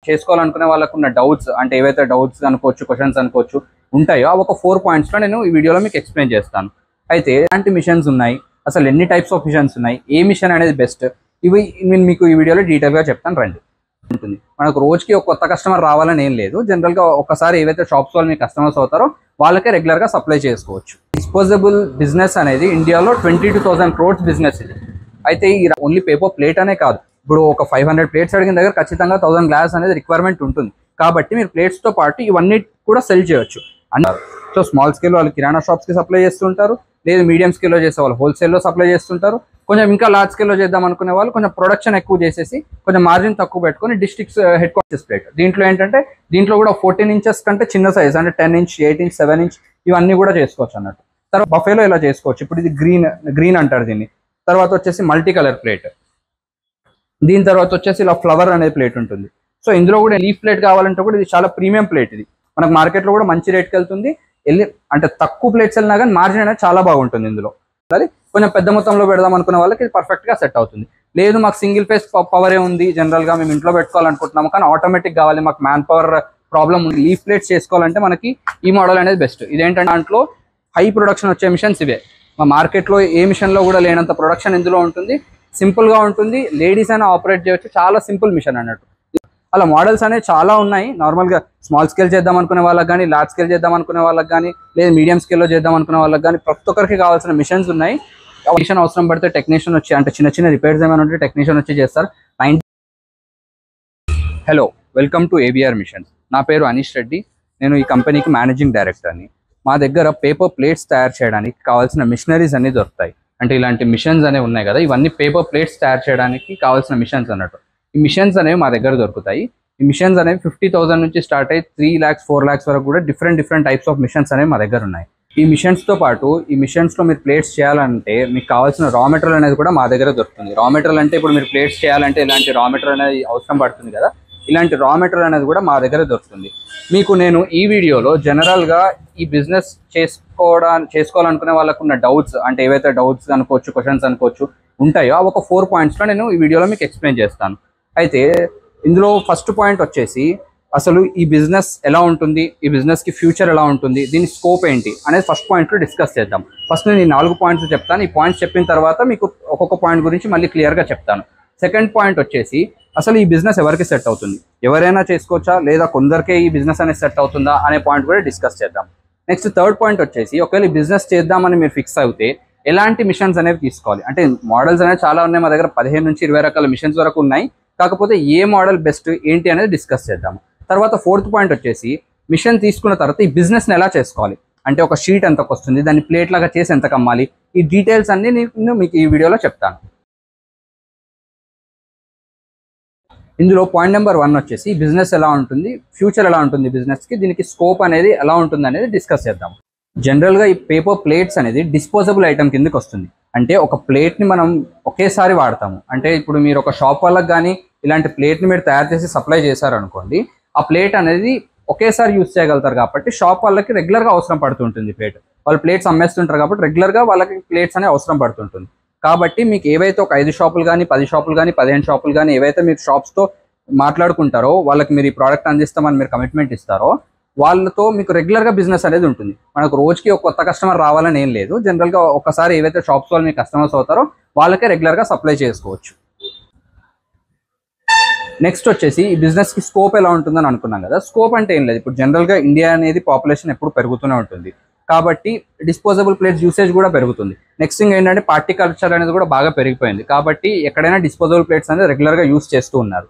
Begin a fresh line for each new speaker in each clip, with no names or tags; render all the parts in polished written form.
చేసుకోవాలనుకునే వాళ్ళకు ఉన్న డౌట్స్ అంటే ఏవైతే డౌట్స్ అనుకోవచ్చు, క్వశ్చన్స్ అనుకోవచ్చు ఉంటాయో ఆ ఒక 4 పాయింట్స్లో నేను ఈ వీడియోలో మీకు ఎక్స్ప్లెయిన్ చేస్తాను. అయితే ఎలాంటి మిషన్స్ ఉన్నాయి, అసలు ఎన్ని టైప్స్ ఆఫ్ మిషన్స్ ఉన్నాయి, ఏ మిషన్ అనేది బెస్ట్, ఇవి నేను మీకు ఈ వీడియోలో డీటెయిల్గా చెప్తాను రండి. ఉంటుంది మనకు రోజుకి ఒక కొత్త కస్టమర్ రావాలని ఏం లేదు. జనరల్గా ఒకసారి ఏవైతే షాప్స్ వాళ్ళు మీ కస్టమర్స్ అవుతారో వాళ్ళకే రెగ్యులర్గా సప్లై చేసుకోవచ్చు. డిస్పోజబుల్ బిజినెస్ అనేది ఇండియాలో 22,000 crores బిజినెస్ ఇది. అయితే ఈ ఓన్లీ పేపర్ ప్లేట్ అనే కాదు, ఇప్పుడు ఒక 500 ప్లేట్స్ అడిగిన దగ్గర ఖచ్చితంగా 1000 గ్లాస్ అనేది రిక్వైర్మెంట్ ఉంటుంది. కాబట్టి మీరు ప్లేట్స్తో పాటు ఇవన్నీ కూడా సెల్ చేయొచ్చు అన్నారు. సో స్మాల్ స్కేల్ వాళ్ళు కిరాణా షాప్స్కి సప్లై చేస్తుంటారు, లేదు మీడియం స్కేల్లో చేసే వాళ్ళు హోల్సేల్లో సప్లై చేస్తుంటారు. కొంచెం ఇంకా లార్జ్ స్కేల్లో చేద్దాం అనుకునే వాళ్ళు కొంచెం ప్రొడక్షన్ ఎక్కువ చేసేసి కొంచెం మార్జిన్ తక్కువ పెట్టుకొని డిస్ట్రిక్ట్స్ హెడ్ క్వార్టర్స్ ప్లేట్. దీంట్లో ఏంటంటే దీంట్లో కూడా 14 inches కంటే చిన్న సైజ్ అంటే 10 inch, 8 inch, 7 inch ఇవన్నీ కూడా చేసుకోవచ్చు అన్నట్టు. తర్వాత బఫేలో ఇలా చేసుకోవచ్చు. ఇప్పుడు ఇది గ్రీన్ అంటారు దీన్ని. తర్వాత వచ్చేసి మల్టీ కలర్ ప్లేట్. దీని తర్వాత వచ్చేసి ఇలా ఫ్లవర్ అనే ప్లేట్ ఉంటుంది. సో ఇందులో కూడా లీఫ్ ప్లేట్ కావాలంటే కూడా ఇది చాలా ప్రీమియం ప్లేట్. ఇది మనకు మార్కెట్లో కూడా మంచి రేట్కి వెళ్తుంది. అంటే తక్కువ ప్లేట్స్ వెళ్ళినా కానీ మార్జిన్ అనేది చాలా బాగుంటుంది ఇందులో. అది కొంచెం పెద్ద మొత్తంలో పెడదాం అనుకునే వాళ్ళకి ఇది పర్ఫెక్ట్గా సెట్ అవుతుంది. లేదు మాకు సింగిల్ ఫేస్ పవరే ఉంది, జనరల్గా మేము ఇంట్లో పెట్టుకోవాలనుకుంటున్నాము కానీ ఆటోమేటిక్ కావాలి, మాకు మ్యాన్ పవర్ ప్రాబ్లం ఉంది, లీఫ్ ప్లేట్స్ చేసుకోవాలంటే మనకి ఈ మోడల్ అనేది బెస్ట్. ఇదేంటంటే దాంట్లో హై ప్రొడక్షన్ వచ్చే మిషన్స్ ఇవే. మా మార్కెట్లో ఏ మిషన్లో కూడా లేనంత ప్రొడక్షన్ ఇందులో ఉంటుంది. సింపుల్గా ఉంటుంది, లేడీస్ అయినా ఆపరేట్ చేయొచ్చు, చాలా సింపుల్ మిషన్ అన్నట్టు. అలా మోడల్స్ అనేవి చాలా ఉన్నాయి. నార్మల్గా స్మాల్ స్కేల్ చేద్దాం అనుకునే వాళ్ళకి కానీ, లార్జ్ స్కేల్ చేద్దాం అనుకునే వాళ్ళకి కానీ, లేదా మీడియం స్కేల్లో చేద్దాం అనుకునే వాళ్ళకి కానీ ప్రతి ఒక్కరికి కావాల్సిన మిషన్స్ ఉన్నాయి. మిషన్ అవసరం పడితే టెక్నీషియన్ వచ్చి అంటే చిన్న చిన్న రిపేర్స్ ఏమైనా ఉంటే టెక్నీషియన్ వచ్చి చేస్తారు. Hello, welcome to ABR machines. నా పేరు అనీష్ రెడ్డి, నేను ఈ కంపెనీకి మేనేజింగ్ డైరెక్టర్ని. మా దగ్గర పేపర్ ప్లేట్స్ తయారు చేయడానికి కావాల్సిన మిషనరీస్ అన్ని దొరుకుతాయి. అంటే ఇలాంటి మిషన్స్ అనేవి ఉన్నాయి కదా, ఇవన్నీ పేపర్ ప్లేట్స్ తయారు చేయడానికి కావాల్సిన మిషన్స్ అన్నట్టు. ఈ మిషన్స్ అనేవి మా దగ్గర దొరుకుతాయి. ఈ మిషన్స్ అనేవి 50,000 నుంచి స్టార్ట్ అయ్యి 3 lakhs 4 lakhs వరకు కూడా డిఫరెంట్ టైప్స్ ఆఫ్ మిషన్స్ అనేవి మా దగ్గర ఉన్నాయి. ఈ మిషన్స్తో పాటు ఈ మిషన్స్లో మీరు ప్లేట్స్ చేయాలంటే మీకు కావాల్సిన రా మెటీరియల్ అనేది కూడా మా దగ్గర దొరుకుతుంది. రా మెటీరియల్ అంటే ఇప్పుడు మీరు ప్లేట్స్ చేయాలంటే ఇలాంటి రా మెటీరియల్ అనేది అవసరం పడుతుంది కదా, ఇలాంటి రా మెటీరియల్ అనేది కూడా మా దగ్గర దొరుకుతుంది. మీకు నేను ఈ వీడియోలో జనరల్గా ఈ బిజినెస్ చేసుకోవాలనుకునే వాళ్ళకు ఉన్న డౌట్స్ అంటే ఏవైతే డౌట్స్ అనుకోవచ్చు, క్వశ్చన్స్ అనుకోవచ్చు ఉంటాయో ఆ ఒక 4 పాయింట్స్లో నేను ఈ వీడియోలో మీకు ఎక్స్ప్లెయిన్ చేస్తాను. అయితే ఇందులో ఫస్ట్ పాయింట్ వచ్చేసి అసలు ఈ బిజినెస్ ఎలా ఉంటుంది, ఈ బిజినెస్కి ఫ్యూచర్ ఎలా ఉంటుంది, దీని స్కోప్ ఏంటి అనేది ఫస్ట్ పాయింట్లో డిస్కస్ చేద్దాం. ఫస్ట్ నేను ఈ 4 పాయింట్స్ చెప్తాను. ఈ పాయింట్స్ చెప్పిన తర్వాత మీకు ఒక్కొక్క పాయింట్ గురించి మళ్ళీ క్లియర్గా చెప్తాను. సెకండ్ పాయింట్ వచ్చేసి అసలు ఈ బిజినెస్ ఎవరికి సెట్ అవుతుంది, ఎవరైనా చేసుకోవచ్చా లేదా కొందరికే ఈ బిజినెస్ అనేది సెట్ అవుతుందా అనే పాయింట్ కూడా డిస్కస్ చేద్దాం. నెక్స్ట్ థర్డ్ పాయింట్ వచ్చేసి ఒకవేళ ఈ బిజినెస్ చేద్దామని మీరు ఫిక్స్ అయితే ఎలాంటి మిషన్స్ అనేవి తీసుకోవాలి. అంటే మోడల్స్ అనేవి చాలా ఉన్నాయి మా దగ్గర, 15 నుంచి 20 రకాల మిషన్స్ వరకు ఉన్నాయి. కాకపోతే ఏ మోడల్ బెస్ట్ ఏంటి అనేది డిస్కస్ చేద్దాము. తర్వాత ఫోర్త్ పాయింట్ వచ్చేసి మిషన్ తీసుకున్న తర్వాత ఈ బిజినెస్ని ఎలా చేసుకోవాలి, అంటే ఒక షీట్ ఎంతకు వస్తుంది, దాన్ని ప్లేట్ లాగా చేసి ఎంతకు అమ్మాలి, ఈ డీటెయిల్స్ అన్ని నేను మీకు ఈ వీడియోలో చెప్తాను. ఇందులో పాయింట్ నెంబర్ 1 వచ్చేసి బిజినెస్ ఎలా ఉంటుంది, ఫ్యూచర్ ఎలా ఉంటుంది బిజినెస్కి, దీనికి స్కోప్ అనేది ఎలా ఉంటుంది అనేది డిస్కస్ చేద్దాం. జనరల్గా ఈ పేపర్ ప్లేట్స్ అనేది డిస్పోజబుల్ ఐటమ్ కిందకి వస్తుంది. అంటే ఒక ప్లేట్ని మనం ఒకేసారి వాడతాము. అంటే ఇప్పుడు మీరు ఒక షాప్ వాళ్ళకి కానీ ఇలాంటి ప్లేట్ని మీరు తయారు చేసి సప్లై చేశారనుకోండి, ఆ ప్లేట్ అనేది ఒకేసారి యూజ్ చేయగలుగుతారు. కాబట్టి షాప్ వాళ్ళకి రెగ్యులర్గా అవసరం పడుతుంటుంది ప్లేట్. వాళ్ళు ప్లేట్స్ అమ్మేస్తుంటారు కాబట్టి రెగ్యులర్గా వాళ్ళకి ప్లేట్స్ అనేవి అవసరం పడుతుంటుంది. కాబట్టి మీకు ఏవైతే ఒక 5 షాపులు కానీ 10 షాపులు కానీ 15 షాపులు కానీ ఏవైతే మీరు షాప్స్తో మాట్లాడుకుంటారో, వాళ్ళకి మీరు ఈ ప్రోడక్ట్ అందిస్తామని మీరు కమిట్మెంట్ ఇస్తారో వాళ్ళతో మీకు రెగ్యులర్గా బిజినెస్ అనేది ఉంటుంది. మనకు రోజుకి ఒక కొత్త కస్టమర్ రావాలని ఏం లేదు. జనరల్గా ఒకసారి ఏవైతే షాప్స్ వాళ్ళు మీ కస్టమర్స్ అవుతారో వాళ్ళకే రెగ్యులర్గా సప్లై చేసుకోవచ్చు. నెక్స్ట్ వచ్చేసి ఈ బిజినెస్కి స్కోప్ ఎలా ఉంటుందని అనుకున్నాం కదా. స్కోప్ అంటే ఏం లేదు, ఇప్పుడు జనరల్గా ఇండియా అనేది పాపులేషన్ ఎప్పుడు పెరుగుతూనే ఉంటుంది. కాబట్టి డిస్పోజబుల్ ప్లేట్స్ యూసేజ్ కూడా పెరుగుతుంది. నెక్స్ట్ థింగ్ ఏంటంటే పార్టీ కల్చర్ అనేది కూడా బాగా పెరిగిపోయింది. కాబట్టి ఎక్కడైనా డిస్పోజబుల్ ప్లేట్స్ అనేది రెగ్యులర్గా యూస్ చేస్తూ ఉన్నారు.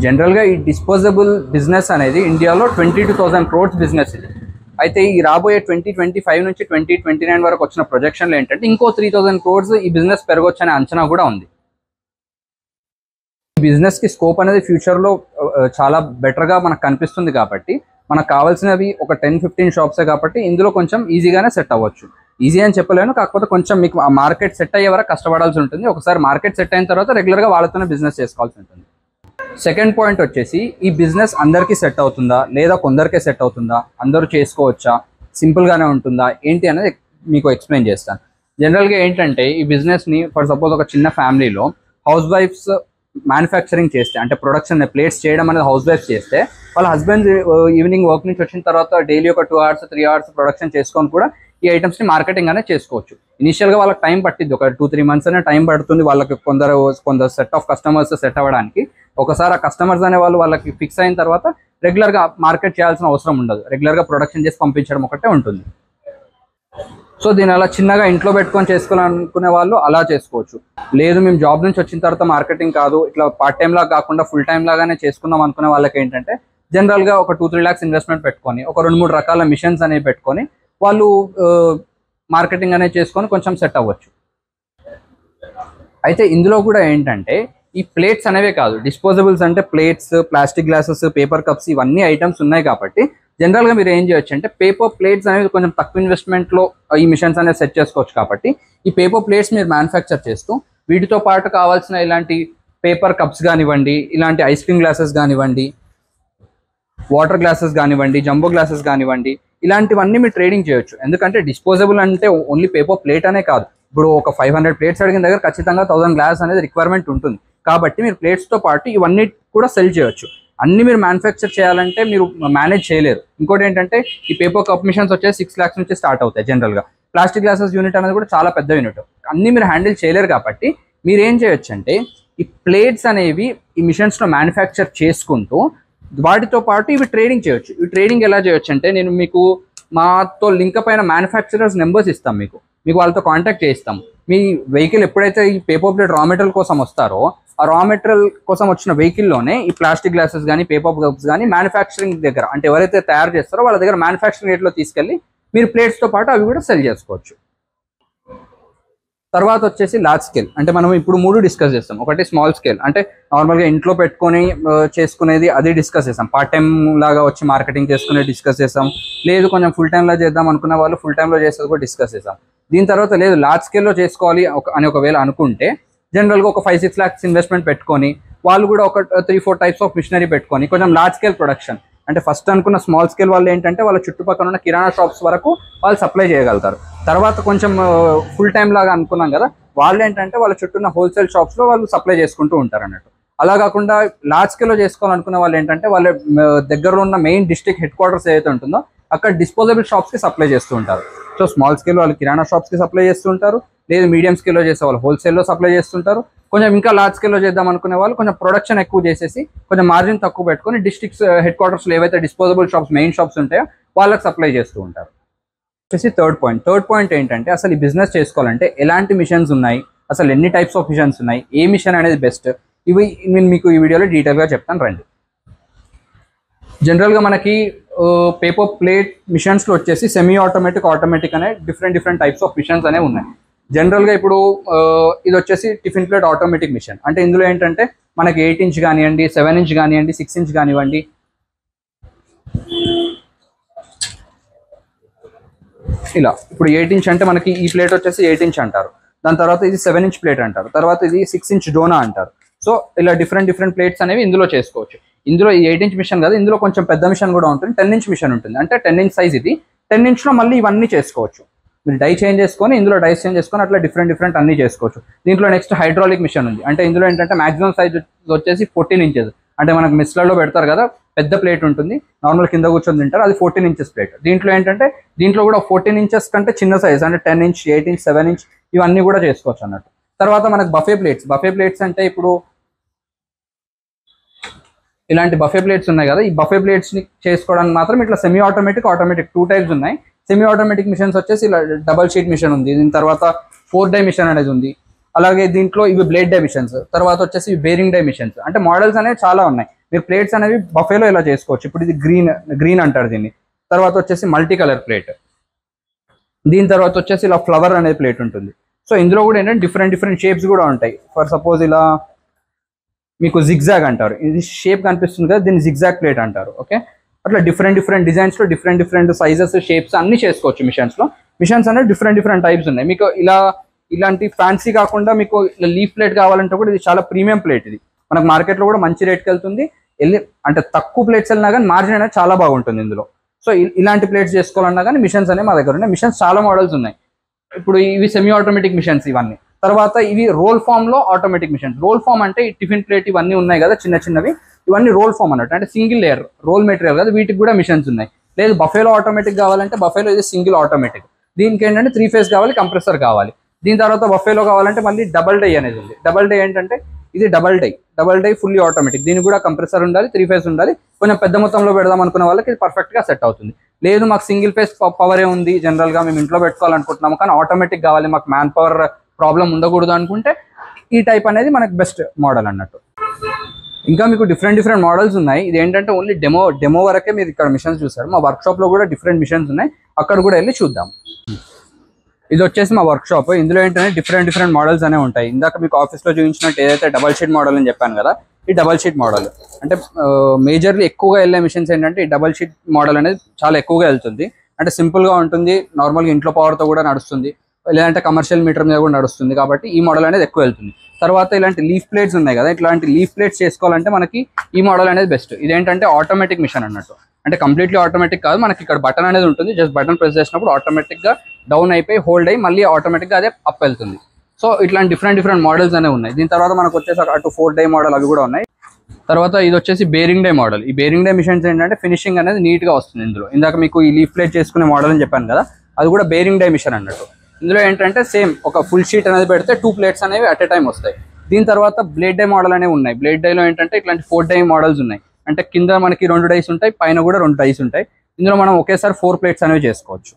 జనరల్గా ఈ డిస్పోజబుల్ బిజినెస్ అనేది ఇండియాలో 22,000 crores బిజినెస్ ఇది. అయితే ఈ రాబోయే 2025 నుంచి 2029 వరకు వచ్చిన ప్రొజెక్షన్లు ఏంటంటే ఇంకో 3,000 crores ఈ బిజినెస్ పెరగొచ్చు అనే అంచనా కూడా ఉంది. ఈ బిజినెస్కి స్కోప్ అనేది ఫ్యూచర్లో చాలా బెటర్గా మనకు కనిపిస్తుంది. కాబట్టి మనకు కావాల్సినవి ఒక 10-15 షాప్సే కాబట్టి ఇందులో కొంచెం ఈజీగానే సెట్ అవ్వచ్చు. ఈజీ అని చెప్పలేను, కాకపోతే కొంచెం మీకు ఆ మార్కెట్ సెట్ అయ్యే వరకు కష్టపడాల్సి ఉంటుంది. ఒకసారి మార్కెట్ సెట్ అయిన తర్వాత రెగ్యులర్గా వాళ్ళతోనే బిజినెస్ చేసుకోవాల్సి ఉంటుంది. సెకండ్ పాయింట్ వచ్చేసి ఈ బిజినెస్ అందరికీ సెట్ అవుతుందా లేదా కొందరికే సెట్ అవుతుందా, అందరూ చేసుకోవచ్చా, సింపుల్గానే ఉంటుందా ఏంటి అనేది మీకు ఎక్స్ప్లెయిన్ చేస్తాను. జనరల్గా ఏంటంటే ఈ బిజినెస్ని ఫర్ సపోజ్ ఒక చిన్న ఫ్యామిలీలో హౌస్ వైఫ్స్ మ్యానుఫ్యాక్చరింగ్ చేస్తే, అంటే ప్రొడక్షన్ ప్లేట్స్ చేయడం అనేది హౌస్ వైఫ్ చేస్తే, వాళ్ళ హస్బెండ్ ఈవినింగ్ వర్క్ నుంచి వచ్చిన తర్వాత డైలీ ఒక 2 hours 3 hours ప్రొడక్షన్ చేసుకొని కూడా ఈ ఐటమ్స్ని మార్కెటింగ్ అనేది చేసుకోవచ్చు. ఇనిషియల్గా వాళ్ళకి టైం పట్టింది, ఒక 2-3 months అనే టైం పడుతుంది వాళ్ళకి. కొందరు సెట్ ఆఫ్ కస్టమర్స్ సెట్ అవ్వడానికి. ఒకసారి ఆ కస్టమర్స్ అనే వాళ్ళకి ఫిక్స్ అయిన తర్వాత రెగ్యులర్గా మార్కెట్ చేయాల్సిన అవసరం ఉండదు. రెగ్యులర్గా ప్రొడక్షన్ చేసి పంపించడం ఒకటే ఉంటుంది. సో దీని అలా చిన్నగా ఇంట్లో పెట్టుకొని చేసుకోవాలనుకునే వాళ్ళు అలా చేసుకోవచ్చు. లేదు మేము జాబ్ నుంచి వచ్చిన తర్వాత మార్కెటింగ్ కాదు, ఇట్లా పార్ట్ టైం లాగా కాకుండా ఫుల్ టైం లాగానే చేసుకుందాం అనుకునే వాళ్ళకి ఏంటంటే జనరల్గా ఒక 2-3 lakhs ఇన్వెస్ట్మెంట్ పెట్టుకొని ఒక 2-3 రకాల మిషన్స్ అనేవి పెట్టుకొని వాళ్ళు మార్కెటింగ్ అనేది చేసుకొని కొంచెం సెట్ అవ్వచ్చు. అయితే ఇందులో కూడా ఏంటంటే ఈ ప్లేట్స్ అనేవే కాదు, డిస్పోజబుల్స్ అంటే plates, plastic glasses, paper cups ఇవన్నీ ఐటమ్స్ ఉన్నాయి కాబట్టి జనరల్గా మీరు ఏం చేయొచ్చు అంటే పేపర్ ప్లేట్స్ అనేది కొంచెం తక్కువ ఇన్వెస్ట్మెంట్లో ఈ మిషన్స్ అనేది సెట్ చేసుకోవచ్చు. కాబట్టి ఈ పేపర్ ప్లేట్స్ మీరు మ్యానుఫ్యాక్చర్ చేస్తూ వీటితో పాటు కావాల్సిన ఇలాంటి పేపర్ కప్స్ కానివ్వండి, ఇలాంటి ఐస్ క్రీమ్ గ్లాసెస్ కానివ్వండి, వాటర్ గ్లాసెస్ కానివ్వండి, జంబో గ్లాసెస్ కానివ్వండి, ఇలాంటివన్నీ మీరు ట్రేడింగ్ చేయొచ్చు. ఎందుకంటే డిస్పోజబుల్ అంటే ఓన్లీ పేపర్ ప్లేట్ అనే కాదు, ఇప్పుడు ఒక 500 ప్లేట్స్ అడిగిన దగ్గర ఖచ్చితంగా 1000 గ్లాస్ అనేది రిక్వైర్మెంట్ ఉంటుంది. కాబట్టి మీరు ప్లేట్స్తో పాటు ఇవన్నీ కూడా సెల్ చేయొచ్చు. అన్ని మీరు మ్యానుఫ్యాక్చర్ చేయాలంటే మీరు మేనేజ్ చేయలేరు. ఇంకోటి ఏంటంటే ఈ పేపర్ కప్ మిషన్స్ వచ్చేసి 6 lakhs నుంచి స్టార్ట్ అవుతాయి జనరల్గా. ప్లాస్టిక్ గ్లాసెస్ యూనిట్ అనేది కూడా చాలా పెద్ద యూనిట్, అన్ని మీరు హ్యాండిల్ చేయలేరు. కాబట్టి మీరు ఏం చేయొచ్చు అంటే ఈ ప్లేట్స్ అనేవి ఈ మిషన్స్లో మ్యానుఫ్యాక్చర్ చేసుకుంటూ వాటితో పాటు ఇవి ట్రేడింగ్ చేయొచ్చు. ఈ ట్రేడింగ్ ఎలా చేయొచ్చు అంటే నేను మీకు మాతో లింక్ పైన మ్యానుఫ్యాక్చరర్స్ నెంబర్స్ ఇస్తాం, మీకు వాళ్ళతో కాంటాక్ట్ చేయిస్తాం. మీ వెహికల్ ఎప్పుడైతే ఈ పేపర్ ప్లేట్ రా మెటీరియల్ కోసం వస్తారో ఆ రా మెటీరియల్ కోసం వచ్చిన వెహికల్లోనే ఈ ప్లాస్టిక్ గ్లాసెస్ కానీ పేపర్ కప్స్ కానీ మ్యానుఫ్యాక్చరింగ్ దగ్గర, అంటే ఎవరైతే తయారు చేస్తారో వాళ్ళ దగ్గర మ్యానుఫ్యాక్చరింగ్ రేట్లో తీసుకెళ్ళి మీరు ప్లేట్స్తో పాటు అవి కూడా సెల్ చేసుకోవచ్చు. తర్వాత వచ్చేసి లార్జ్ స్కేల్, అంటే మనం ఇప్పుడు 3 డిస్కస్ చేస్తాం. ఒకటి స్మాల్ స్కేల్, అంటే నార్మల్గా ఇంట్లో పెట్టుకొని చేసుకునేది, అది డిస్కస్ చేస్తాం. పార్ట్ టైం లాగా వచ్చి మార్కెటింగ్ చేసుకునేది డిస్కస్ చేస్తాం. లేదు కొంచెం ఫుల్ టైంలో చేద్దాం అనుకున్న వాళ్ళు ఫుల్ టైంలో చేసేది కూడా డిస్కస్ చేస్తాం. దీని తర్వాత లేదు లార్జ్ స్కేల్లో చేసుకోవాలి అని ఒకవేళ అనుకుంటే జనరల్గా ఒక 5-6 lakhs ఇన్వెస్ట్మెంట్ పెట్టుకొని వాళ్ళు కూడా ఒక 3-4 types ఆఫ్ మిషనరీ పెట్టుకొని కొంచెం లార్జ్ స్కేల్ ప్రొడక్షన్, అంటే ఫస్ట్ అనుకున్న స్మాల్ స్కేల్ వాళ్ళు ఏంటంటే వాళ్ళ చుట్టుపక్కల ఉన్న కిరాణా షాప్స్ వరకు వాళ్ళు సప్లై చేయగలుగుతారు. తర్వాత కొంచెం ఫుల్ టైం లాగా అనుకున్నాం కదా, వాళ్ళు ఏంటంటే వాళ్ళ చుట్టూ ఉన్న హోల్సేల్ షాప్స్లో వాళ్ళు సప్లై చేసుకుంటూ ఉంటారు అన్నట్టు. అలా కాకుండా లార్జ్ స్కేల్లో చేసుకోవాలనుకున్న వాళ్ళు ఏంటంటే వాళ్ళ దగ్గరలో ఉన్న మెయిన్ డిస్ట్రిక్ట్ హెడ్ క్వార్టర్స్ ఏదైతే ఉంటుందో అక్కడ డిస్పోజబుల్ షాప్స్కి సప్లై చేస్తూ ఉంటారు. సో స్మాల్ స్కేల్ వాళ్ళు కిరాణా షాప్స్కి సప్లై చేస్తూ ఉంటారు, లేదు మీడియం స్కేల్లో చేసే వాళ్ళు హోల్సేల్లో సప్లై చేస్తుంటారు. కొంచెం ఇంకా లార్జ్ స్కేల్లో చేద్దాం అనుకునే వాళ్ళు కొంచెం ప్రొడక్షన్ ఎక్కువ చేసేసి కొంచెం మార్జిన్ తక్కువ పెట్టుకొని డిస్ట్రిక్ట్స్ హెడ్ క్వార్టర్స్లో ఏవైతే డిస్పోజబుల్ షాప్స్ మెయిన్ షాప్స్ ఉంటాయో వాళ్ళకి సప్లై చేస్తూ ఉంటారు. వచ్చేసి థర్డ్ పాయింట్ ఏంటంటే అసలు ఈ బిజినెస్ చేసుకోవాలంటే ఎలాంటి మిషన్స్ ఉన్నాయి, అసలు ఎన్ని టైప్స్ ఆఫ్ మిషన్స్ ఉన్నాయి, ఏ మిషన్ అనేది బెస్ట్, ఇవి నేను మీకు ఈ వీడియోలో డీటెయిల్గా చెప్తాను రండి. జనరల్గా మనకి పేపర్ ప్లేట్ మిషన్స్లో వచ్చేసి సెమీ ఆటోమేటిక్, ఆటోమేటిక్ అనే డిఫరెంట్ టైప్స్ ఆఫ్ మిషన్స్ అనేవి ఉన్నాయి. జనరల్గా ఇప్పుడు ఇది వచ్చేసి టిఫిన్ ప్లేట్ ఆటోమేటిక్ మిషన్, అంటే ఇందులో ఏంటంటే మనకి 8 inch కానివ్వండి, 7 inch కానివ్వండి, 6 inch కానివ్వండి, ఇలా ఇప్పుడు 8 inch అంటే మనకి ఈ ప్లేట్ వచ్చేసి 8 inch అంటారు, దాని తర్వాత ఇది 7 inch ప్లేట్ అంటారు, తర్వాత ఇది 6 inch డోనా అంటారు. సో ఇలా డిఫరెంట్ ప్లేట్స్ అనేవి ఇందులో చేసుకోవచ్చు. ఇందులో ఈ 8 inch మిషన్ కాదు, ఇందులో కొంచెం పెద్ద మిషన్ కూడా ఉంటుంది, 10 inch మిషన్ ఉంటుంది. అంటే 10 inch సైజ్ ఇది, 10 inch లో మళ్ళీ ఇవన్నీ చేసుకోవచ్చు. మీరు డై చేంజ్ చేసుకొని ఇందులో డైస్ చేంజ్ చేసుకొని అట్లా డిఫరెంట్ అన్ని చేసుకోవచ్చు. దీంట్లో నెక్స్ట్ హైడ్రాలిక్ మిషన్ ఉంది, అంటే ఇందులో ఏంటంటే మాక్సిమం సైజ్ వచ్చేసి 14 inches, అంటే మనకు మిస్లలో పెడతారు కదా పెద్ద ప్లేట్ ఉంటుంది, నార్మల్ కింద కూర్చొని తింటారు, అది 14 inches ప్లేట్. దీంట్లో ఏంటంటే దీంట్లో కూడా 14 inches కంటే చిన్న సైజ్, అంటే 10 inch, 8 inch, 7 inch ఇవన్నీ కూడా చేసుకోవచ్చు అన్నట్టు. తర్వాత మనకు బఫే ప్లేట్స్ అంటే ఇప్పుడు ఇలాంటి బఫే ప్లేట్స్ ఉన్నాయి కదా, ఈ బఫే ప్లేట్స్ని చేసుకోవడానికి మాత్రం ఇట్లా సెమీ ఆటోమేటిక్, ఆటోమేటిక్ 2 types ఉన్నాయి. సెమీ ఆటోమేటిక్ మిషన్స్ వచ్చేసి ఇలా డబల్ షీట్ మిషన్ ఉంది, దీని తర్వాత 4 డై మిషన్ అనేది ఉంది. అలాగే దీంట్లో ఇవి బ్లేడ్ డై మిషన్స్, తర్వాత వచ్చేసి బేరింగ్ డై మిషన్స్, అంటే మోడల్స్ అనేవి చాలా ఉన్నాయి. మీరు ప్లేట్స్ అనేవి బఫేలో ఇలా చేసుకోవచ్చు. ఇప్పుడు ఇది గ్రీన్ అంటారు దీన్ని. తర్వాత వచ్చేసి మల్టీ కలర్ ప్లేట్, దీని తర్వాత వచ్చేసి ఇలా ఫ్లవర్ అనేది ప్లేట్ ఉంటుంది. సో ఇందులో కూడా ఏంటంటే డిఫరెంట్ షేప్స్ కూడా ఉంటాయి. ఫర్ సపోజ్ ఇలా మీకు జిగ్జాగ్ అంటారు, ఇది షేప్ కనిపిస్తుంది కదా, దీన్ని జిగ్జాగ్ ప్లేట్ అంటారు. ఓకే, అట్లా డిఫరెంట్ డిజైన్స్లో డిఫరెంట్ సైజెస్, షేప్స్ అన్ని చేసుకోవచ్చు మిషన్స్లో. మిషన్స్ అనేది డిఫరెంట్ టైప్స్ ఉన్నాయి. మీకు ఇలాంటి ఫ్యాన్సీ కాకుండా మీకు లీఫ్ ప్లేట్ కావాలంటే కూడా ఇది చాలా ప్రీమియం ప్లేట్. ఇది మనకు మార్కెట్లో కూడా మంచి రేట్కి వెళ్తుంది. అంటే తక్కువ ప్లేట్స్ వెళ్ళినా కానీ మార్జిన్ అనేది చాలా బాగుంటుంది ఇందులో. సో ఇలాంటి ప్లేట్స్ చేసుకోవాలన్నా కానీ మిషన్స్ అనేవి మా దగ్గర ఉన్నాయి. మిషన్స్ చాలా మోడల్స్ ఉన్నాయి. ఇప్పుడు ఇవి సెమీ ఆటోమేటిక్ మిషన్స్ ఇవన్నీ. తర్వాత ఇవి రోల్ ఫామ్ లో ఆటోమేటిక్ మిషన్స్. రోల్ ఫామ్ అంటే ఈ టిఫిన్ ప్లేట్ ఇవన్నీ ఉన్నాయి కదా చిన్న చిన్నవి, ఇవన్నీ రోల్ ఫామ్ అన్నట్టు, అంటే సింగిల్ లేయర్ రోల్ మెటీరియల్ కదా, వీటికి కూడా మిషన్స్ ఉన్నాయి. లేదు బఫేలో ఆటోమేటిక్ కావాలంటే బఫేలో ఇది సింగిల్ ఆటోమేటిక్, దీనికి ఏంటంటే 3 ఫేజ్ కావాలి, కంప్రెసర్ కావాలి. దీని తర్వాత బఫేలో కావాలంటే మళ్ళీ డబల్ డై అనేది ఉంది. డబల్ డై ఏంటంటే ఇది డబల్ డై ఫుల్లీ ఆటోమేటిక్, దీనికి కూడా కంప్రెసర్ ఉండాలి, 3 ఫేజ్ ఉండాలి. కొంచెం పెద్ద మొత్తంలో పెడదాం అనుకున్న వాళ్ళకి ఇది పర్ఫెక్ట్ గా సెట్ అవుతుంది. లేదు మాకు సింగిల్ ఫేజ్ పవరే ఉంది, జనరల్ గా మేము ఇంట్లో పెట్టుకోవాలనుకుంటున్నాము కానీ ఆటోమేటిక్ కావాలి, మాకు మ్యాన్ పవర్ ప్రాబ్లం ఉండకూడదు అనుకుంటే ఈ టైప్ అనేది మనకి బెస్ట్ మోడల్ అన్నట్టు. ఇంకా మీకు డిఫరెంట్ మోడల్స్ ఉన్నాయి. ఇది ఏంటంటే ఓన్లీ డెమో వరకే మీరు ఇక్కడ మిషన్స్ చూసారు. మా వర్క్ షాప్ లో కూడా డిఫరెంట్ మిషన్స్ ఉన్నాయి, అక్కడ కూడా వెళ్ళి చూద్దాం. ఇది వచ్చేసి మా వర్క్ షాప్. ఇందులో ఏంటంటే డిఫరెంట్ మోడల్స్ అనేవి ఉంటాయి. ఇందాక మీకు ఆఫీస్ లో చూపించినట్టు ఏదైతే డబల్ షీట్ మోడల్ అని చెప్పాను కదా, ఈ డబల్ షీట్ మోడల్ అంటే మేజర్లీ ఎక్కువగా వెళ్ళే మిషన్స్ ఏంటంటే ఈ డబల్ షీట్ మోడల్ అనేది చాలా ఎక్కువగా వెళ్తుంది. అంటే సింపుల్ గా ఉంటుంది, నార్మల్గా ఇంట్లో పవర్ తో కూడా నడుస్తుంది, లేదంటే కమర్షియల్ మీటర్ మీద కూడా నడుస్తుంది. కాబట్టి ఈ మోడల్ అనేది ఎక్కువ వెళ్తుంది. తర్వాత ఇలాంటి లీఫ్ ప్లేట్స్ ఉన్నాయి కదా, ఇట్లాంటి లీఫ్ ప్లేట్స్ చేసుకోవాలంటే మనకి ఈ మోడల్ అనేది బెస్ట్. ఇదేంటంటే ఆటోమేటిక్ మిషన్ అన్నట్టు, అంటే కంప్లీట్లీ ఆటోమేటిక్ కాదు, మనకి ఇక్కడ బటన్ అనేది ఉంటుంది, జస్ట్ బటన్ ప్రెస్ చేసినప్పుడు ఆటోమేటిక్ గా డౌన్ అయిపోయి హోల్డ్ అయ్యి మళ్ళీ ఆటోమేటిక్ గా అదే అప్ వెళ్తుంది. సో ఇట్లాంటి డిఫరెంట్ మోడల్స్ అనేవి ఉన్నాయి. దీని తర్వాత మనకు వచ్చేసి అటు 4 డై మోడల్ అవి కూడా ఉన్నాయి. తర్వాత ఇది వచ్చేసి బేరింగ్ డై మోడల్. ఈ బేరింగ్ డై మిషన్స్ ఏంటంటే ఫినిషింగ్ అనేది నీట్ గా వస్తుంది. ఇందులో ఇందాక మీకు ఈ లీఫ్ ప్లేట్ చేసుకునే మోడల్ అని చెప్పాను కదా, అది కూడా బేరింగ్ డై మిషన్ అన్నట్టు. ఇందులో ఏంటంటే సేమ్ ఒక ఫుల్ షీట్ అనేది పెడితే 2 ప్లేట్స్ అనేవి అట్ ఎ టైం వస్తాయి. దీని తర్వాత బ్లేడ్ డై మోడల్ అనేవి ఉన్నాయి. బ్లేడ్ డైలో ఏంటంటే ఇట్లాంటి 4 డై మోడల్స్ ఉన్నాయి, అంటే కింద మనకి 2 డైస్ ఉంటాయి, పైన కూడా 2 డైస్ ఉంటాయి. ఇందులో మనం ఒకేసారి 4 ప్లేట్స్ అనేవి చేసుకోవచ్చు.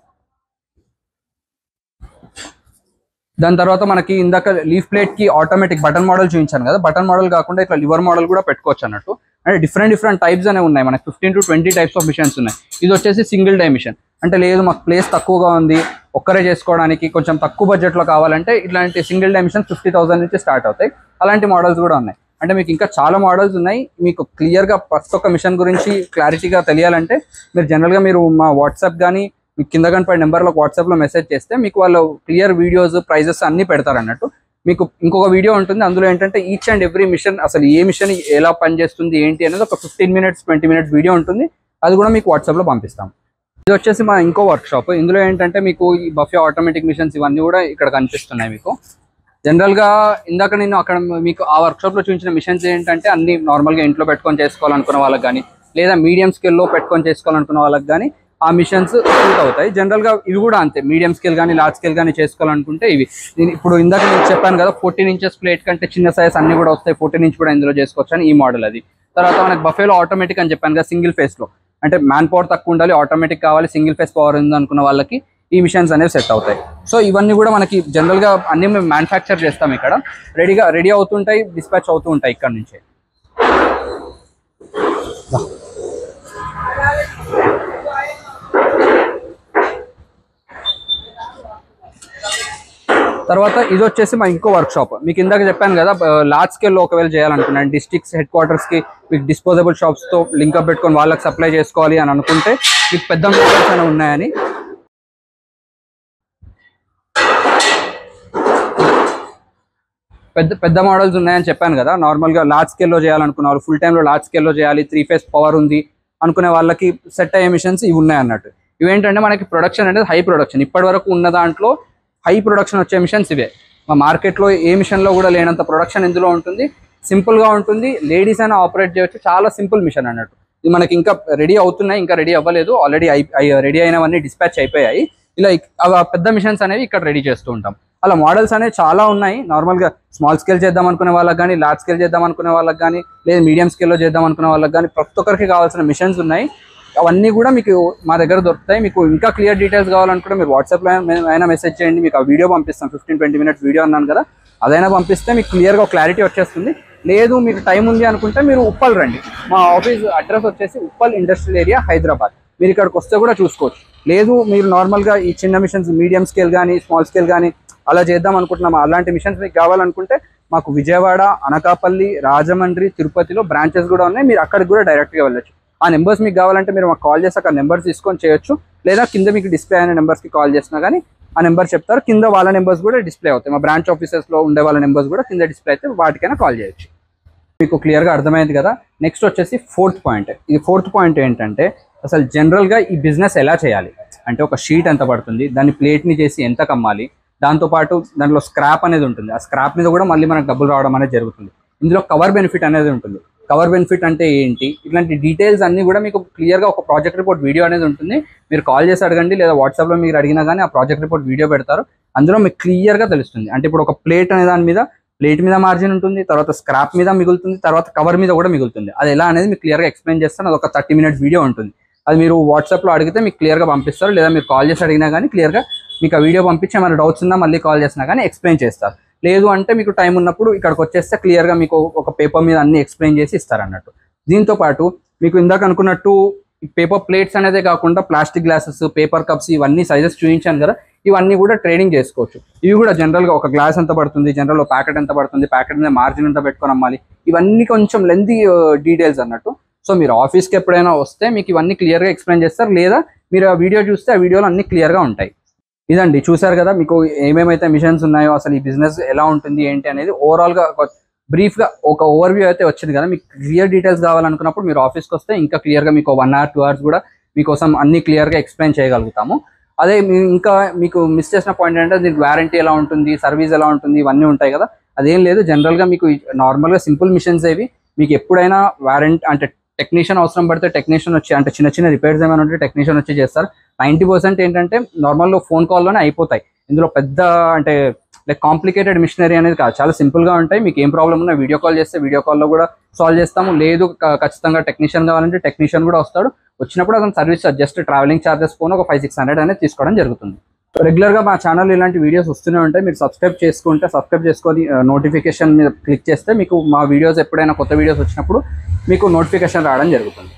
దాని తర్వాత మనకి ఇందాక లీఫ్ ప్లేట్ కి ఆటోమేటిక్ బటన్ మోడల్ చూపించాను కదా, బటన్ మోడల్ కాకుండా ఇట్లా లివర్ మోడల్ కూడా పెట్టుకోవచ్చు అన్నట్టు. అంటే డిఫరెంట్ టైప్స్ అనేవి ఉన్నాయి, మనకి 15 to 20 టైప్స్ ఆఫ్ మిషన్స్ ఉన్నాయి. ఇది వచ్చేసి సింగిల్ డై మిషన్, అంటే లేదు మాకు ప్లేస్ తక్కువగా ఉంది, ఒక్కరే చేసుకోవడానికి కొంచెం తక్కువ బడ్జెట్ లో కావాలంటే ఇట్లాంటి సింగిల్ డై మిషన్ 50,000 నుంచి స్టార్ట్ అవుతాయి. అలాంటి మోడల్స్ కూడా ఉన్నాయి. అంటే మీకు ఇంకా చాలా మోడల్స్ ఉన్నాయి. మీకు క్లియర్గా ప్రతి ఒక్క మిషన్ గురించి క్లారిటీగా తెలియాలంటే మీరు జనరల్గా మీరు మా వాట్సాప్ కానీ మీకు కింద కనపడే నెంబర్లో వాట్సాప్లో మెసేజ్ చేస్తే మీకు వాళ్ళు క్లియర్ వీడియోస్ ప్రైజెస్ అన్నీ పెడతారు అన్నట్టు. మీకు ఇంకొక వీడియో ఉంటుంది, అందులో ఏంటంటే ఈచ్ అండ్ ఎవ్రీ మిషన్ అసలు ఏ మిషన్ ఎలా పనిచేస్తుంది ఏంటి అనేది ఒక 15 minutes 20 minutes వీడియో ఉంటుంది, అది కూడా మీకు వాట్సాప్లో పంపిస్తాం. ఇది వచ్చేసి మా ఇంకో వర్క్ షాప్. ఇందులో ఏంటంటే మీకు ఈ బఫే ఆటోమేటిక్ మిషన్స్ ఇవన్నీ కూడా ఇక్కడ కనిపిస్తున్నాయి మీకు. జనరల్గా ఇందాక నేను అక్కడ మీకు ఆ వర్క్షాప్లో చూపించిన మిషన్స్ ఏంటంటే అన్ని నార్మల్గా ఇంట్లో పెట్టుకొని చేసుకోవాలనుకున్న వాళ్ళకి కానీ, లేదా మీడియం స్కేల్లో పెట్టుకొని చేసుకోవాలనుకున్న వాళ్ళకి కానీ ఆ మిషన్స్ సూట్ అవుతాయి. జనరల్గా ఇవి కూడా అంతే, మీడియం స్కేల్ కానీ లార్జ్ స్కేల్ కానీ చేసుకోవాలనుకుంటే ఇవి. ఇప్పుడు ఇందాక నేను చెప్పాను కదా 14 inches ప్లేట్ కంటే చిన్న సైజ్ అన్ని కూడా వస్తాయి, 14 inch కూడా ఇందులో చేసుకోవచ్చు అని ఈ మోడల్ అది. తర్వాత మనకి బఫేలో ఆటోమేటిక్ అని చెప్పాను కదా, సింగిల్ ఫేస్లో అంటే మ్యాన్ పవర్ తక్కువ ఉండాలి, ఆటోమేటిక్ కావాలి, సింగిల్ ఫేస్ పవర్ ఉంది అనుకున్న వాళ్ళకి ఈ మిషన్స్ అనేవి సెట్ అవుతాయి. సో ఇవన్నీ కూడా మనకి జనరల్గా అన్ని మేము మ్యానుఫ్యాక్చర్ చేస్తాం, ఇక్కడ రెడీ అవుతుంటాయి, డిస్పాచ్ అవుతూ ఉంటాయి ఇక్కడ నుంచి. తర్వాత ఇది వచ్చేసి మా ఇంకో వర్క్ షాప్. మీకు ఇందాక చెప్పాను కదా లార్జ్ స్కేల్లో ఒకవేళ చేయాలనుకున్నాను, డిస్ట్రిక్ట్స్ హెడ్ క్వార్టర్స్కి మీకు డిస్పోజబుల్ షాప్స్తో లింకప్ పెట్టుకొని వాళ్ళకి సప్లై చేసుకోవాలి అని అనుకుంటే మీకు పెద్ద మోడల్స్ అనేవి ఉన్నాయని. పెద్ద మోడల్స్ ఉన్నాయని చెప్పాను కదా, నార్మల్గా లార్జ్ స్కేల్లో చేయాలనుకున్న వాళ్ళు, ఫుల్ టైంలో లార్జ్ స్కేల్లో చేయాలి, 3 phase పవర్ ఉంది అనుకునే వాళ్ళకి సెట్ అయ్యే మిషన్స్ ఇవి ఉన్నాయి అన్నట్టు. ఇవేంటంటే మనకి ప్రొడక్షన్ అనేది హై ప్రొడక్షన్, ఇప్పటి వరకు ఉన్న దాంట్లో హై ప్రొడక్షన్ వచ్చే మిషన్స్ ఇవే. మా మార్కెట్లో ఏ మిషన్లో కూడా లేనంత ప్రొడక్షన్ ఇందులో ఉంటుంది, సింపుల్గా ఉంటుంది, లేడీస్ అయినా ఆపరేట్ చేయొచ్చు, చాలా సింపుల్ మిషన్ అన్నట్టు. ఇది మనకి ఇంకా రెడీ అవుతున్నాయి, ఇంకా రెడీ అవ్వలేదు, ఆల్రెడీ రెడీ అయినవన్నీ డిస్పాచ్ అయిపోయాయి. ఇలా పెద్ద మిషన్స్ అనేవి ఇక్కడ రెడీ చేస్తూ ఉంటాం. అలా మోడల్స్ అనేవి చాలా ఉన్నాయి. నార్మల్గా స్మాల్ స్కేల్ చేద్దాం అనుకునే వాళ్ళకి కానీ, లార్జ్ స్కేల్ చేద్దాం అనుకునే వాళ్ళకి కానీ, లేదా మీడియం స్కేల్లో చేద్దాం అనుకునే వాళ్ళకి కానీ ప్రతి ఒక్కరికి కావాల్సిన మిషన్స్ ఉన్నాయి. అవన్నీ కూడా మీకు మా దగ్గర దొరుకుతాయి. మీకు ఇంకా క్లియర్ డీటెయిల్స్ కావాలనుకుంటే మీరు వాట్సాప్లో అయినా మెసేజ్ చేయండి, మీకు ఆ వీడియో పంపిస్తాం. 15-20 minutes వీడియో అన్నాను కదా, అదైనా పంపిస్తే మీకు క్లియర్గా క్లారిటీ వచ్చేస్తుంది. లేదు మీకు టైం ఉంది అనుకుంటే మీరు ఉప్పల్ రండి. మా ఆఫీస్ అడ్రస్ వచ్చేసి ఉప్పల్ ఇండస్ట్రియల్ ఏరియా, హైదరాబాద్. మీరు ఇక్కడికి వస్తే కూడా చూసుకోవచ్చు. లేదు మీరు నార్మల్గా ఈ చిన్న మిషన్స్ మీడియం స్కేల్ కానీ స్మాల్ స్కేల్ కానీ అలా చేద్దాం అనుకుంటున్నాం, అలాంటి మిషన్స్ మీకు కావాలనుకుంటే మాకు విజయవాడ, అనకాపల్లి, రాజమండ్రి, తిరుపతిలో బ్రాంచెస్ కూడా ఉన్నాయి. మీరు అక్కడికి కూడా డైరెక్ట్గా వెళ్ళొచ్చు. ఆ నెంబర్స్ మీకు కావాలంటే మీరు మాకు కాల్ చేసి అక్కడ నెంబర్స్ తీసుకొని చేయొచ్చు, లేదా కింద మీకు డిస్ప్లే అయిన నెంబర్స్కి కాల్ చేసినా కానీ ఆ నెంబర్ చెప్తారు, కింద వాళ్ళ నెంబర్స్ కూడా డిస్ప్లే అవుతాయి. మా బ్రాంచ్ ఆఫీసెస్లో ఉండే వాళ్ళ నెంబర్స్ కూడా కింద డిస్ప్లే అయితే వాటికైనా కాల్ చేయొచ్చు. మీకు క్లియర్గా అర్థమైంది కదా. నెక్స్ట్ వచ్చేసి 4th పాయింట్. ఇది 4th పాయింట్ ఏంటంటే అసలు జనరల్గా ఈ బిజినెస్ ఎలా చేయాలి అంటే ఒక షీట్ ఎంత పడుతుంది, దాన్ని ప్లేట్ని చేసి ఎంత కమ్మాలి, దాంతోపాటు దాంట్లో స్క్రాప్ అనేది ఉంటుంది. ఆ స్క్రాప్ మీద కూడా మళ్ళీ మనకు డబ్బులు రావడం అనేది జరుగుతుంది. ఇందులో కవర్ బెనిఫిట్ అనేది ఉంటుంది. కవర్ బెనిఫిట్ అంటే ఏంటి, ఇట్లాంటి డీటెయిల్స్ అన్నీ కూడా మీకు క్లియర్గా ఒక ప్రాజెక్ట్ రిపోర్ట్ వీడియో అనేది ఉంటుంది. మీరు కాల్ చేసి అడగండి, లేదా వాట్సాప్లో మీరు అడిగినా కానీ ఆ ప్రాజెక్ట్ రిపోర్ట్ వీడియో పెడతారు. అందులో మీకు క్లియర్గా తెలుస్తుంది. అంటే ఇప్పుడు ఒక ప్లేట్ అనే దాని మీద ప్లేట్ మీద మార్జిన్ ఉంటుంది, తర్వాత స్క్రాప్ మీద మిగులుతుంది, తర్వాత కవర్ మీద కూడా మిగులుతుంది. అది ఎలా అనేది మీకు క్లియర్గా ఎక్స్ప్లెయిన్ చేస్తాను. అది ఒక 30 minutes వీడియో ఉంటుంది. అది మీరు వాట్సాప్లో అడిగితే మీకు క్లియర్గా పంపిస్తారు, లేదా మీరు కాల్ చేసి అడిగినా కానీ క్లియర్గా మీకు ఆ వీడియో పంపించి ఏమైనా డౌట్స్ ఉన్నా మళ్ళీ కాల్ చేసినా కానీ ఎక్స్ప్లెయిన్ చేస్తారు. లేదు అంటే మీకు టైం ఉన్నప్పుడు ఇక్కడికి వచ్చేస్తే క్లియర్గా మీకు ఒక పేపర్ మీద అన్ని ఎక్స్ప్లెయిన్ చేసి ఇస్తారు అన్నట్టు. దీంతో పాటు మీకు ఇందాక అనుకున్నట్టు పేపర్ ప్లేట్స్ అనేదే కాకుండా ప్లాస్టిక్ గ్లాసెస్, పేపర్ కప్స్, ఇవన్నీ సైజెస్ చూపించాను కదా, ఇవన్నీ కూడా ట్రేడింగ్ చేసుకోవచ్చు. ఇవి కూడా జనరల్గా ఒక గ్లాస్ ఎంత పడుతుంది, జనరల్ ప్యాకెట్ ఎంత పడుతుంది, ప్యాకెట్ మీద మార్జిన్ ఎంత పెట్టుకొని అమ్మాలి, ఇవన్నీ కొంచెం లెంతీ డీటెయిల్స్ అన్నట్టు. సో మీరు ఆఫీస్కి ఎప్పుడైనా వస్తే మీకు ఇవన్నీ క్లియర్గా ఎక్స్ప్లెయిన్ చేస్తారు, లేదా మీరు ఆ వీడియో చూస్తే ఆ వీడియోలో అన్ని క్లియర్గా ఉంటాయి. ఇదండి, చూసారు కదా మీకు ఏమేమైతే మిషన్స్ ఉన్నాయో, అసలు ఈ బిజినెస్ ఎలా ఉంటుంది ఏంటి అనేది ఓవరాల్గా బ్రీఫ్గా ఒక ఓవర్వ్యూ అయితే వచ్చింది కదా. మీకు క్లియర్ డీటెయిల్స్ కావాలనుకున్నప్పుడు మీరు ఆఫీస్కి వస్తే ఇంకా క్లియర్గా మీకు 1 hour 2 hours కూడా మీకోసం అన్ని క్లియర్గా ఎక్స్ప్లెయిన్ చేయగలుగుతాము. అదే ఇంకా మీకు మిస్ చేసిన పాయింట్ ఏంటంటే దీనికి వారంటీ ఎలా ఉంటుంది, సర్వీస్ ఎలా ఉంటుంది, ఇవన్నీ ఉంటాయి కదా. అదేం లేదు, జనరల్గా మీకు నార్మల్గా సింపుల్ మిషన్స్ ఏవి మీకు ఎప్పుడైనా వారంటీ అంటే టెక్నీషియన్ అవసరం పడితే టెక్నీషియన్ వచ్చి, అంటే చిన్న చిన్న రిపేర్స్ ఏమైనా ఉంటే టెక్నీషియన్ వచ్చి చేస్తారు. 90% ఏంటంటే నార్మల్గా ఫోన్ కాల్లోనే అయిపోతాయి. ఇందులో పెద్ద అంటే లైక్ కాంప్లికేటెడ్ మిషనరీ అనేది కాదు, చాలా సింపుల్గా ఉంటాయి. మీకు ఏం ప్రాబ్లం ఉన్నా వీడియో కాల్ చేస్తే వీడియో కాల్లో కూడా సాల్వ్ చేస్తాము. లేదు ఖచ్చితంగా టెక్నీషియన్ కావాలంటే టెక్నీషియన్ కూడా వస్తాడు. వచ్చినప్పుడు అతను సర్వీస్ జస్ట్ ట్రావెలింగ్ ఛార్జెస్ పోను ఒక 500-600 అనేది తీసుకోవడం జరుగుతుంది. రెగ్యులర్గా మా ఛానల్ ఇలాంటి వీడియోస్ వస్తూనే ఉంటాయి. మీరు సబ్స్క్రైబ్ చేసుకొని నోటిఫికేషన్ మీద క్లిక్ చేస్తే మీకు మా వీడియోస్ ఎప్పుడైనా కొత్త వీడియోస్ వచ్చినప్పుడు మీకు నోటిఫికేషన్ రావడం జరుగుతుంది.